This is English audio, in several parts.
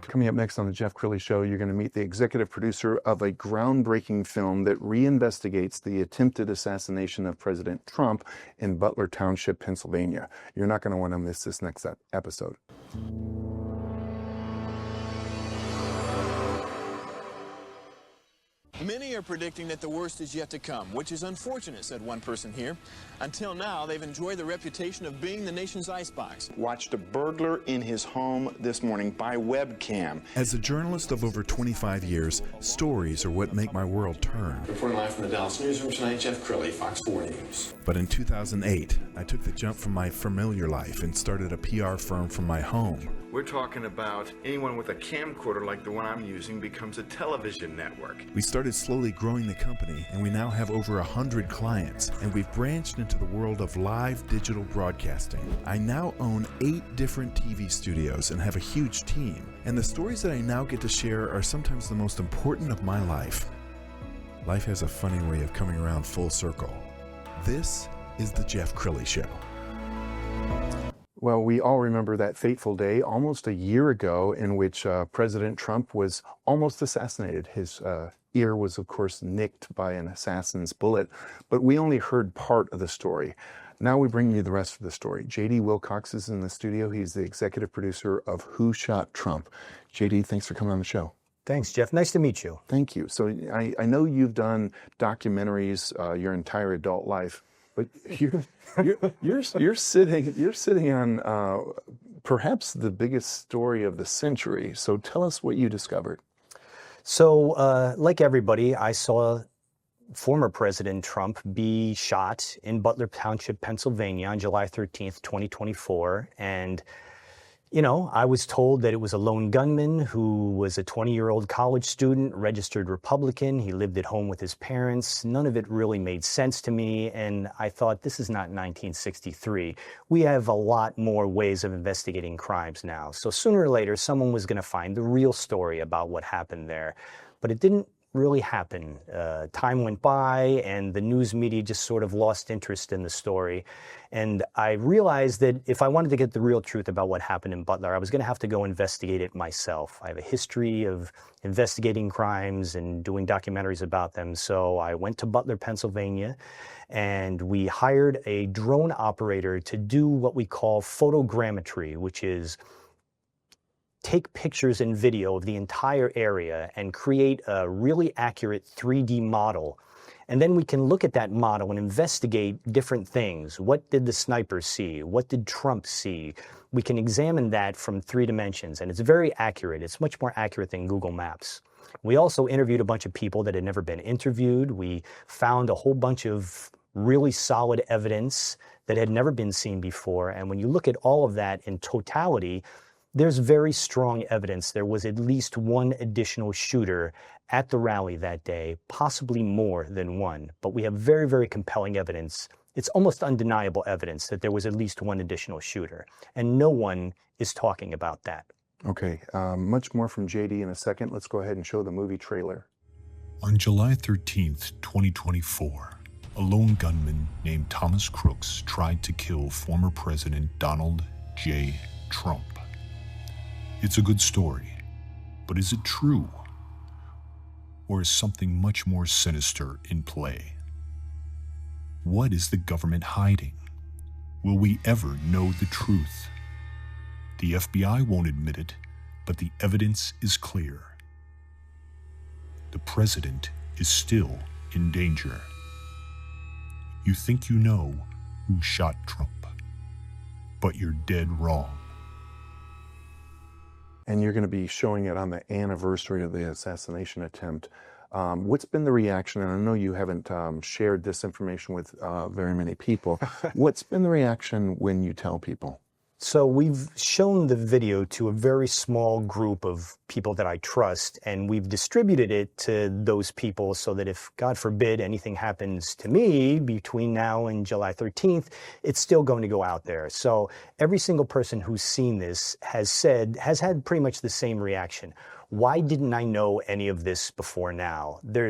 Coming up next on the Jeff Crilley Show, you're going to meet the executive producer of a groundbreaking film that reinvestigates the attempted assassination of President Trump in Butler Township, Pennsylvania. You're not going to want to miss this next episode. Many are predicting that the worst is yet to come, which is unfortunate, said one person here. Until now, they've enjoyed the reputation of being the nation's icebox. Watched a burglar in his home this morning by webcam. As a journalist of over 25 years, stories are what make my world turn. Reporting live from the Dallas newsroom tonight, Jeff Crilley, Fox 4 News. But in 2008, I took the jump from my familiar life and started a PR firm from my home. We're talking about anyone with a camcorder like the one I'm using becomes a television network. We started slowly growing the company, and we now have over 100 clients, and we've branched into the world of live digital broadcasting. I now own 8 different TV studios and have a huge team, and the stories that I now get to share are sometimes the most important of my life. Life has a funny way of coming around full circle. This is the Jeff Crilley Show. Well, we all remember that fateful day almost a year ago in which President Trump was almost assassinated. His ear was, of course, nicked by an assassin's bullet, but we only heard part of the story. Now we bring you the rest of the story. J.D. Wilcox is in the studio. He's the executive producer of Who Shot Trump. J.D., thanks for coming on the show. Thanks, Jeff. Nice to meet you. Thank you. So I know you've done documentaries your entire adult life, but you're sitting on perhaps the biggest story of the century. So tell us what you discovered. So, like everybody, I saw former President Trump be shot in Butler Township, Pennsylvania on July 13th, 2024. And, you know, I was told that it was a lone gunman who was a 20-year-old college student, registered Republican. He lived at home with his parents. None of it really made sense to me. And I thought, this is not 1963. We have a lot more ways of investigating crimes now. So sooner or later, someone was going to find the real story about what happened there. But it didn't really happen. Time went by and the news media just sort of lost interest in the story. And I realized that if I wanted to get the real truth about what happened in Butler, I was going to have to go investigate it myself. I have a history of investigating crimes and doing documentaries about them. So I went to Butler, Pennsylvania, and we hired a drone operator to do what we call photogrammetry, which is take pictures and video of the entire area and create a really accurate 3D model. And then we can look at that model and investigate different things. What did the sniper see? What did Trump see? We can examine that from 3 dimensions, and it's very accurate. It's much more accurate than Google Maps. We also interviewed a bunch of people that had never been interviewed. We found a whole bunch of really solid evidence that had never been seen before. And when you look at all of that in totality, there's very strong evidence there was at least one additional shooter at the rally that day, possibly more than one. But we have very, very compelling evidence. It's almost undeniable evidence that there was at least one additional shooter. And no one is talking about that. Okay, much more from JD in a second. Let's go ahead and show the movie trailer. On July 13th, 2024, a lone gunman named Thomas Crooks tried to kill former President Donald J. Trump. It's a good story, but is it true? Or is something much more sinister in play? What is the government hiding? Will we ever know the truth? The FBI won't admit it, but the evidence is clear. The president is still in danger. You think you know who shot Trump, but you're dead wrong. And you're going to be showing it on the anniversary of the assassination attempt. What's been the reaction? And I know you haven't shared this information with very many people. What's been the reaction when you tell people? So we've shown the video to a very small group of people that I trust, and we've distributed it to those people so that if, God forbid, anything happens to me between now and July 13th, it's still going to go out there. So every single person who's seen this has had pretty much the same reaction. Why didn't I know any of this before now? There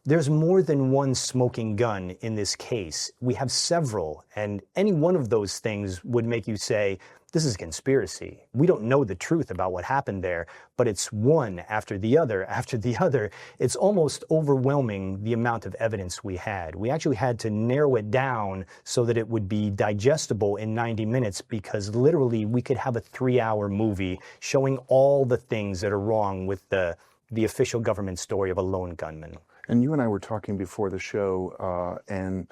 There's more than one smoking gun in this case. We have several, and any one of those things would make you say, this is a conspiracy. We don't know the truth about what happened there, but it's one after the other after the other. It's almost overwhelming the amount of evidence we had. We actually had to narrow it down so that it would be digestible in 90 minutes, because literally we could have a 3-hour movie showing all the things that are wrong with the official government story of a lone gunman. And you and I were talking before the show, and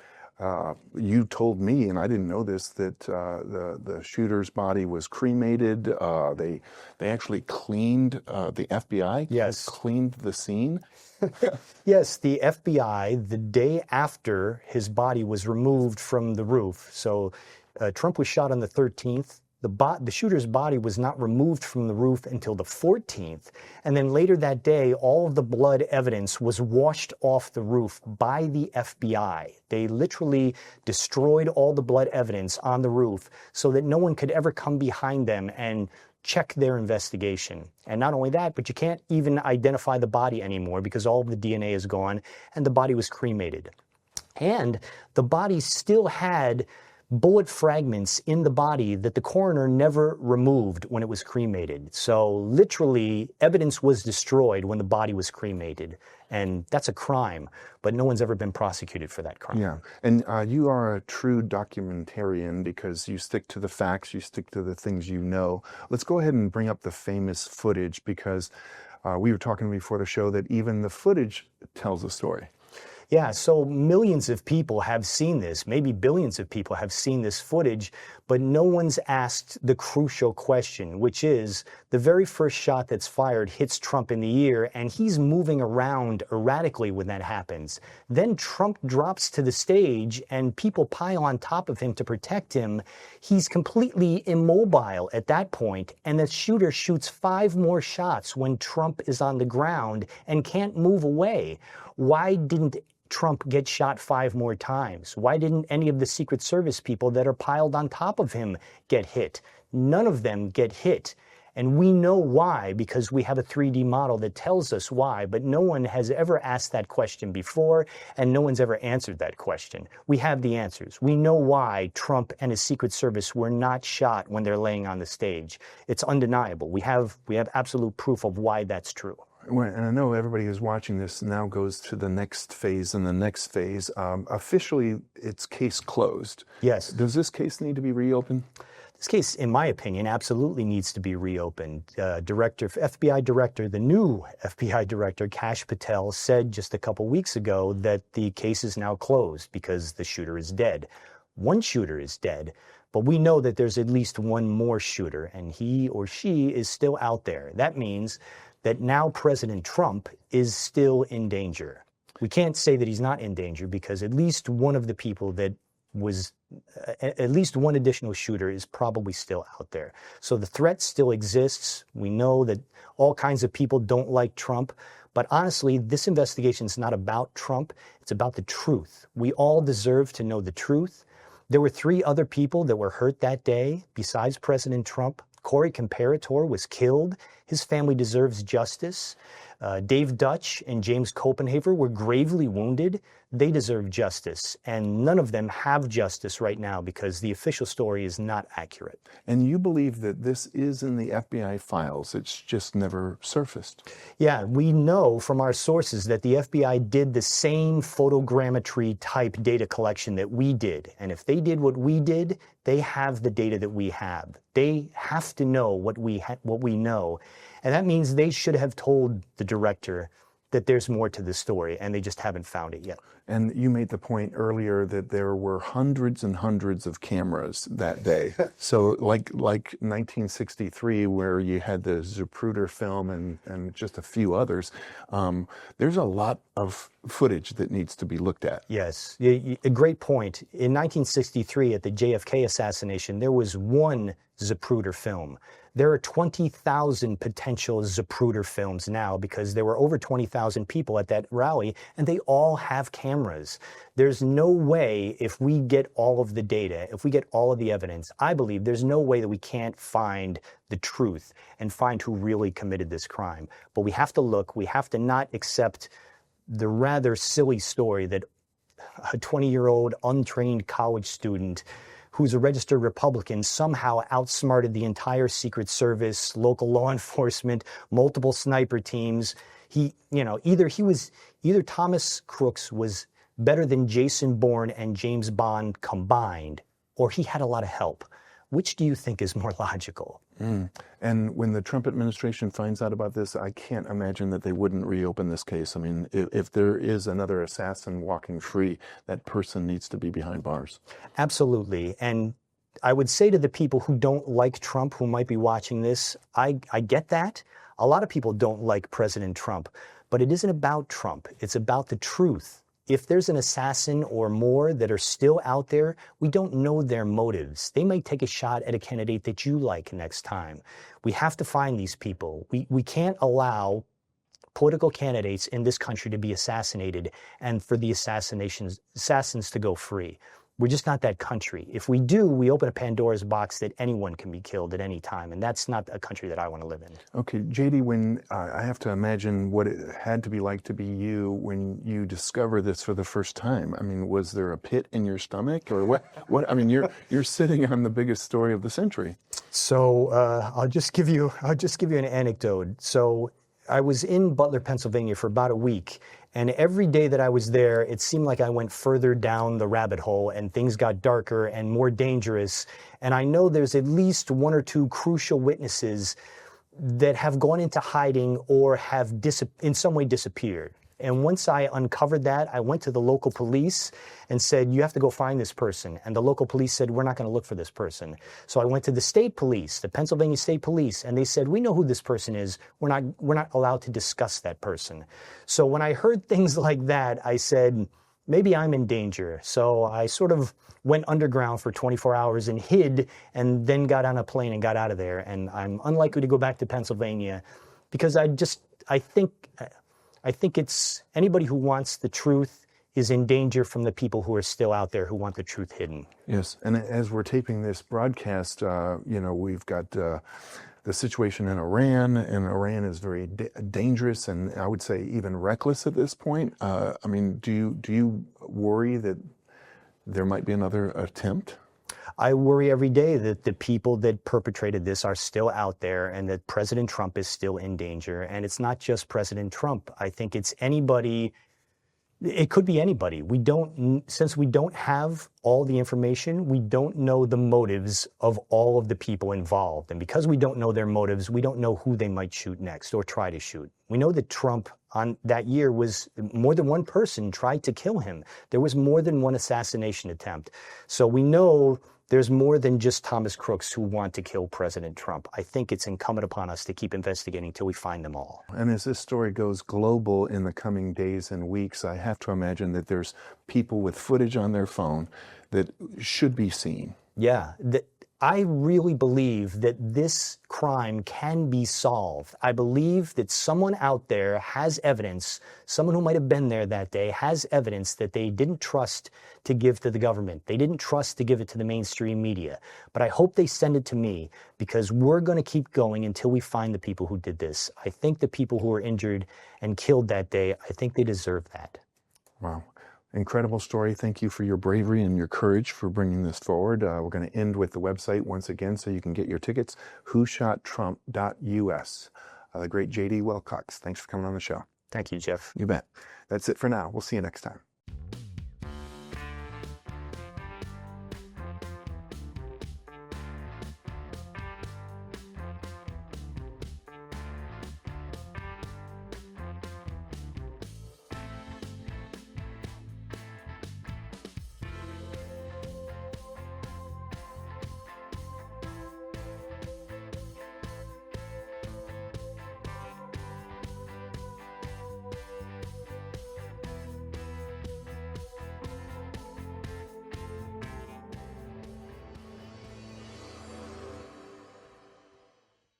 you told me, and I didn't know this, that the shooter's body was cremated. They actually cleaned, the FBI Yes. cleaned the scene. Yes, the FBI, the day after his body was removed from the roof. So Trump was shot on the 13th. The shooter's body was not removed from the roof until the 14th. And then later that day, all of the blood evidence was washed off the roof by the FBI. They literally destroyed all the blood evidence on the roof so that no one could ever come behind them and check their investigation. And not only that, but you can't even identify the body anymore because all of the DNA is gone and the body was cremated. And the body still had bullet fragments in the body that the coroner never removed when it was cremated. So literally, evidence was destroyed when the body was cremated. And that's a crime, but no one's ever been prosecuted for that crime. Yeah, and you are a true documentarian because you stick to the facts, you stick to the things you know. Let's go ahead and bring up the famous footage, because we were talking before the show that even the footage tells a story. Yeah, so millions of people have seen this, maybe billions of people have seen this footage, but no one's asked the crucial question, which is the very first shot that's fired hits Trump in the ear, and he's moving around erratically when that happens. Then Trump drops to the stage, and people pile on top of him to protect him. He's completely immobile at that point, and the shooter shoots 5 more shots when Trump is on the ground and can't move away. Why didn't Trump get shot 5 more times? Why didn't any of the Secret Service people that are piled on top of him get hit? None of them get hit. And we know why, because we have a 3D model that tells us why, but no one has ever asked that question before, and no one's ever answered that question. We have the answers. We know why Trump and his Secret Service were not shot when they're laying on the stage. It's undeniable. We have absolute proof of why that's true. And I know everybody who's watching this now goes to the next phase and the next phase. Officially, it's case closed. Yes. Does this case need to be reopened? This case, in my opinion, absolutely needs to be reopened. FBI director, the new FBI director, Kash Patel, said just a couple weeks ago that the case is now closed because the shooter is dead. One shooter is dead, but we know that there's at least one more shooter, and he or she is still out there. That means that now President Trump is still in danger. We can't say that he's not in danger because at least one of the people that was, at least one additional shooter is probably still out there. So the threat still exists. We know that all kinds of people don't like Trump. But honestly, this investigation is not about Trump. It's about the truth. We all deserve to know the truth. There were 3 other people that were hurt that day besides President Trump. Corey Comparator was killed. His family deserves justice. Dave Dutch and James Copenhaver were gravely wounded. They deserve justice. And none of them have justice right now because the official story is not accurate. And you believe that this is in the FBI files. It's just never surfaced. Yeah, we know from our sources that the FBI did the same photogrammetry type data collection that we did. And if they did what we did, they have the data that we have. They have to know what we know. And that means they should have told the director that there's more to the story, and they just haven't found it yet. And you made the point earlier that there were hundreds and hundreds of cameras that day. So like 1963, where you had the Zapruder film and just a few others, there's a lot of footage that needs to be looked at. Yes, a great point. In 1963, at the JFK assassination, there was one Zapruder film. There are 20,000 potential Zapruder films now because there were over 20,000 people at that rally, and they all have cameras. There's no way, if we get all of the data, if we get all of the evidence, I believe there's no way that we can't find the truth and find who really committed this crime. But we have to look, we have to not accept the rather silly story that a 20-year-old untrained college student who's a registered Republican somehow outsmarted the entire Secret Service, local law enforcement, multiple sniper teams. Either Thomas Crooks was better than Jason Bourne and James Bond combined, or he had a lot of help. Which do you think is more logical? And when the Trump administration finds out about this, I can't imagine that they wouldn't reopen this case. I mean, if there is another assassin walking free, that person needs to be behind bars. Absolutely. And I would say to the people who don't like Trump, who might be watching this, I get that. A lot of people don't like President Trump, but it isn't about Trump. It's about the truth. If there's an assassin or more that are still out there, we don't know their motives. They might take a shot at a candidate that you like next time. We have to find these people. We can't allow political candidates in this country to be assassinated and for the assassins to go free. We're just not that country. If we do, we open a Pandora's box that anyone can be killed at any time, and that's not a country that I want to live in. Okay, JD, when I have to imagine what it had to be like to be you when you discover this for the first time. I mean, was there a pit in your stomach, or what? I mean, you're sitting on the biggest story of the century. So I'll just give you an anecdote. So I was in Butler, Pennsylvania for about a week. And every day that I was there, it seemed like I went further down the rabbit hole and things got darker and more dangerous. And I know there's at least one or two crucial witnesses that have gone into hiding or have in some way disappeared. And once I uncovered that, I went to the local police and said, you have to go find this person. And the local police said, we're not going to look for this person. So I went to the state police, the Pennsylvania State Police, and they said, we know who this person is. We're not allowed to discuss that person. So when I heard things like that, I said, maybe I'm in danger. So I sort of went underground for 24 hours and hid, and then got on a plane and got out of there. And I'm unlikely to go back to Pennsylvania because I think it's anybody who wants the truth is in danger from the people who are still out there who want the truth hidden. Yes, and as we're taping this broadcast, we've got the situation in Iran, and Iran is very dangerous and I would say even reckless at this point. I mean, do you worry that there might be another attempt? I worry every day that the people that perpetrated this are still out there and that President Trump is still in danger. And it's not just President Trump. I think it's anybody. It could be anybody. Since we don't have all the information, we don't know the motives of all of the people involved. And because we don't know their motives, we don't know who they might shoot next or try to shoot. We know that Trump on that year was more than one person tried to kill him. There was more than one assassination attempt. So we know there's more than just Thomas Crooks who want to kill President Trump. I think it's incumbent upon us to keep investigating until we find them all. And as this story goes global in the coming days and weeks, I have to imagine that there's people with footage on their phone that should be seen. Yeah, I really believe that this crime can be solved. I believe that someone out there has evidence, someone who might have been there that day has evidence that they didn't trust to give to the government. They didn't trust to give it to the mainstream media. But I hope they send it to me because we're going to keep going until we find the people who did this. I think the people who were injured and killed that day, I think they deserve that. Wow. Incredible story. Thank you for your bravery and your courage for bringing this forward. We're going to end with the website once again so you can get your tickets, whoshottrump.us. The great JD Wilcox, thanks for coming on the show. Thank you, Jeff. You bet. That's it for now. We'll see you next time.